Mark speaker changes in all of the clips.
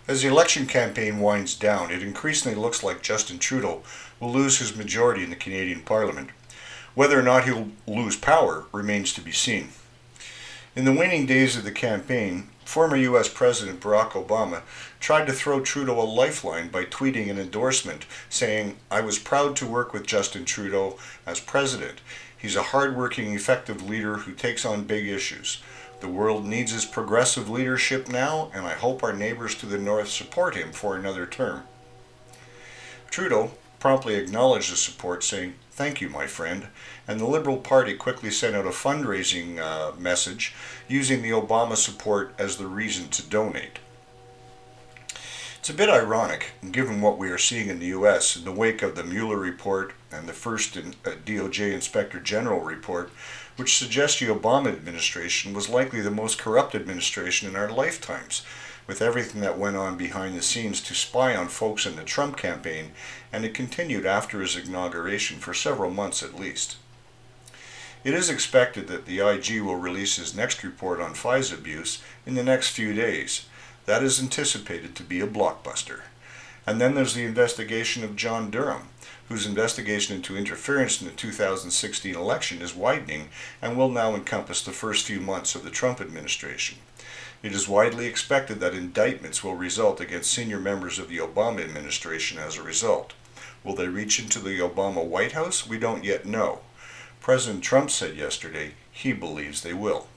Speaker 1: As the election campaign winds down, it increasingly looks like Justin Trudeau will lose his majority in the Canadian Parliament. Whether or not he'll lose power remains to be seen. In the waning days of the campaign, former U.S. President Barack Obama tried to throw Trudeau a lifeline by tweeting an endorsement saying, "I was proud to work with Justin Trudeau as president. He's a hard-working, effective leader who takes on big issues. The world needs his progressive leadership now, and I hope our neighbors to the north support him for another term." Trudeau promptly acknowledged the support, saying, "Thank you, my friend," and the Liberal Party quickly sent out a fundraising message using the Obama support as the reason to donate. It's a bit ironic, given what we are seeing in the U.S. in the wake of the Mueller report and the first DOJ Inspector General report, which suggests the Obama administration was likely the most corrupt administration in our lifetimes, with everything that went on behind the scenes to spy on folks in the Trump campaign, and it continued after his inauguration for several months at least. It is expected that the IG will release his next report on FISA abuse in the next few days. That is anticipated to be a blockbuster. And then there's the investigation of John Durham, whose investigation into interference in the 2016 election is widening and will now encompass the first few months of the Trump administration. It is widely expected that indictments will result against senior members of the Obama administration as a result. Will they reach into the Obama White House? We don't yet know. President Trump said yesterday he believes they will.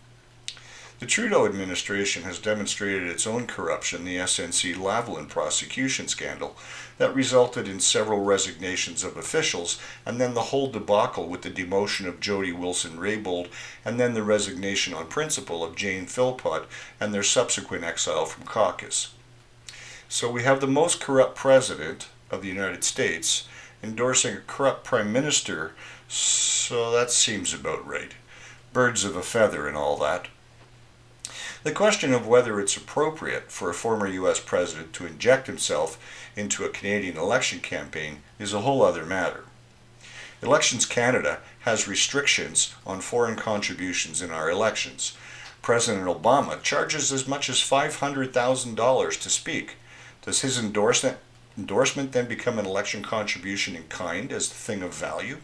Speaker 1: The Trudeau administration has demonstrated its own corruption in the SNC Lavalin prosecution scandal that resulted in several resignations of officials, and then the whole debacle with the demotion of Jody Wilson-Raybould, and then the resignation on principle of Jane Philpott and their subsequent exile from caucus. So we have the most corrupt president of the United States endorsing a corrupt prime minister, so that seems about right. Birds of a feather and all that. The question of whether it's appropriate for a former U.S. president to inject himself into a Canadian election campaign is a whole other matter. Elections Canada has restrictions on foreign contributions in our elections. President Obama charges as much as $500,000 to speak. Does his endorsement then become an election contribution in kind as the thing of value?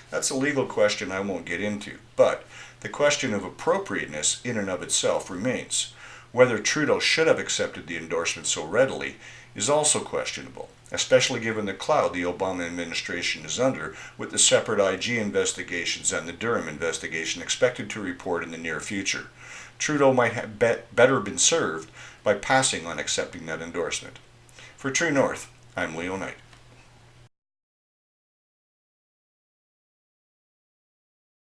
Speaker 1: That's a legal question I won't get into, but the question of appropriateness in and of itself remains. Whether Trudeau should have accepted the endorsement so readily is also questionable, especially given the cloud the Obama administration is under with the separate IG investigations and the Durham investigation expected to report in the near future. Trudeau might have better been served by passing on accepting that endorsement. For True North, I'm Leo Knight.